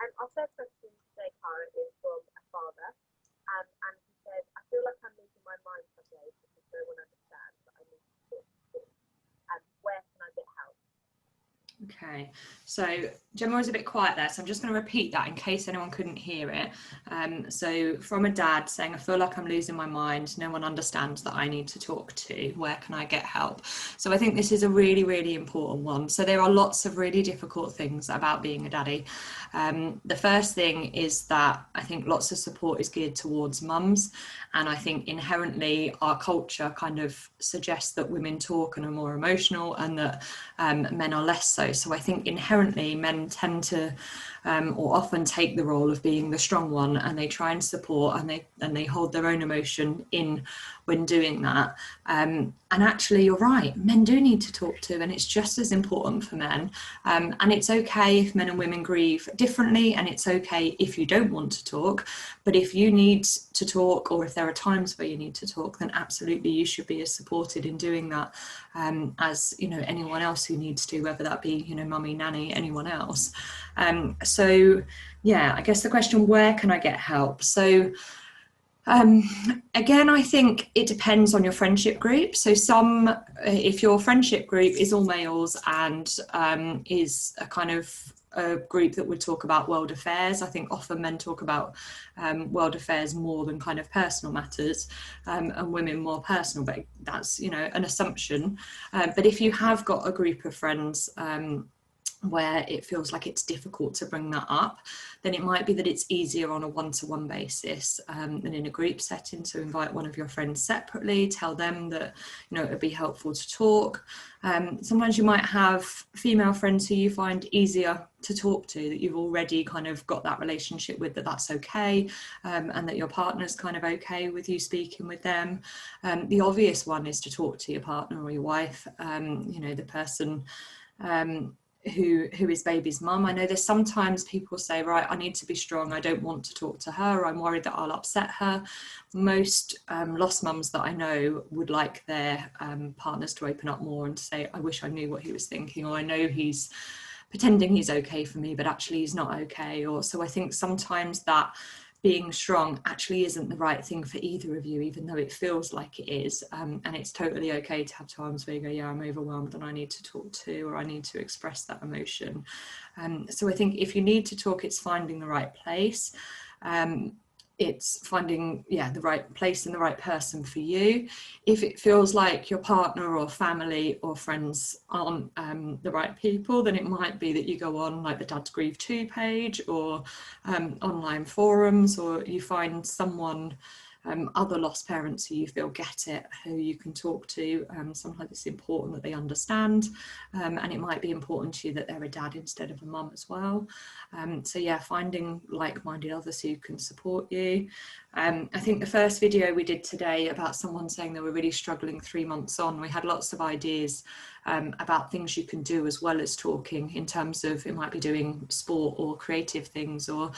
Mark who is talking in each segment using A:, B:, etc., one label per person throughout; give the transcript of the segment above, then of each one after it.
A: Our first question today, Kara, is from a father, and he said, "I feel like I'm losing my mind some days because no one understands that I need to talk to. Where can I get help?"
B: Okay, so Gemma was a bit quiet there, so I'm just going to repeat that in case anyone couldn't hear it. So from a dad saying, I feel like I'm losing my mind, no one understands that I need to talk to, where can I get help? So I think this is a really, really important one. So there are lots of really difficult things about being a daddy. The first thing is that I think lots of support is geared towards mums, and I think inherently our culture kind of suggests that women talk and are more emotional, and that men are less so. So I think inherently men tend to or often take the role of being the strong one, and they try and support, and they hold their own emotion in when doing that. And actually, you're right, men do need to talk to, and it's just as important for men. And it's okay if men and women grieve differently, and it's okay if you don't want to talk. But if you need to talk, or if there are times where you need to talk, then absolutely you should be as supported in doing that as anyone else who needs to, whether that be mummy, nanny, anyone else. So yeah, I guess the question, where can I get help? So again, I think it depends on your friendship group. So if your friendship group is all males and is a kind of a group that would talk about world affairs, I think often men talk about world affairs more than kind of personal matters, and women more personal, but that's an assumption. But if you have got a group of friends where it feels like it's difficult to bring that up, then it might be that it's easier on a one-to-one basis than in a group setting. So invite one of your friends separately, tell them that it would be helpful to talk. Sometimes you might have female friends who you find easier to talk to, that you've already kind of got that relationship with, that's okay, and that your partner's kind of okay with you speaking with them. The obvious one is to talk to your partner or your wife, the person who is baby's mum. I know there's sometimes people say, right, I need to be strong, I don't want to talk to her, I'm worried that I'll upset her. Most lost mums that I know would like their partners to open up more and to say, I wish I knew what he was thinking, or I know he's pretending he's okay for me, but actually he's not okay. Or so I think sometimes that being strong actually isn't the right thing for either of you, even though it feels like it is. And it's totally okay to have times where you go, yeah, I'm overwhelmed and I need to talk to, or I need to express that emotion. So I think if you need to talk, it's finding the right place. It's finding, the right place and the right person for you. If it feels like your partner or family or friends aren't the right people, then it might be that you go on like the Dad's Grieve 2 page, or online forums, or you find someone, other lost parents who you feel get it, who you can talk to. Sometimes it's important that they understand, and it might be important to you that they're a dad instead of a mum as well. So yeah, finding like-minded others who can support you. I think the first video we did today about someone saying they were really struggling 3 months on, we had lots of ideas about things you can do as well as talking, in terms of it might be doing sport or creative things, or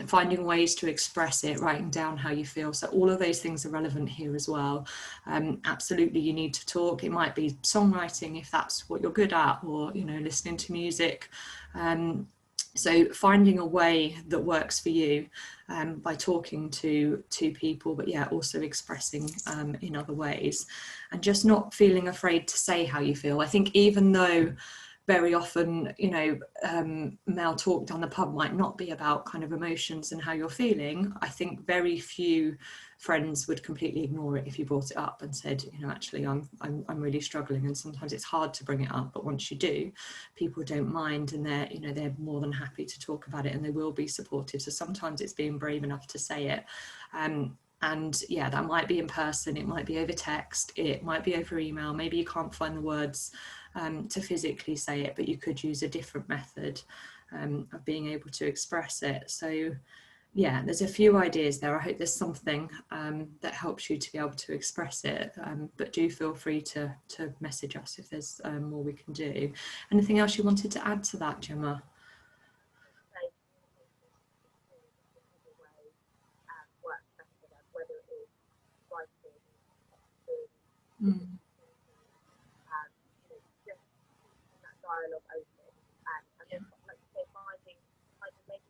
B: finding ways to express it, writing down how you feel. So all of those things are relevant here as well. Absolutely, you need to talk. It might be songwriting if that's what you're good at, or listening to music. So finding a way that works for you by talking to people, but yeah, also expressing in other ways, and just not feeling afraid to say how you feel. I think even though very often, male talk down the pub might not be about kind of emotions and how you're feeling, I think very few friends would completely ignore it if you brought it up and said, actually I'm really struggling. And sometimes it's hard to bring it up, but once you do, people don't mind, and they're more than happy to talk about it, and they will be supportive. So sometimes it's being brave enough to say it. And yeah, that might be in person, it might be over text, it might be over email. Maybe you can't find the words to physically say it, but you could use a different method of being able to express it. So yeah, there's a few ideas there. I hope there's something that helps you to be able to express it, but do feel free to message us if there's more we can do. Anything else you wanted to add to that, Gemma? Mm.
A: Just keeping that dialogue open, and then, like you say, finding maybe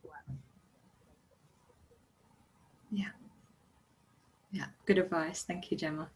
A: what works.
B: Yeah. Yeah, good advice. Thank you, Gemma.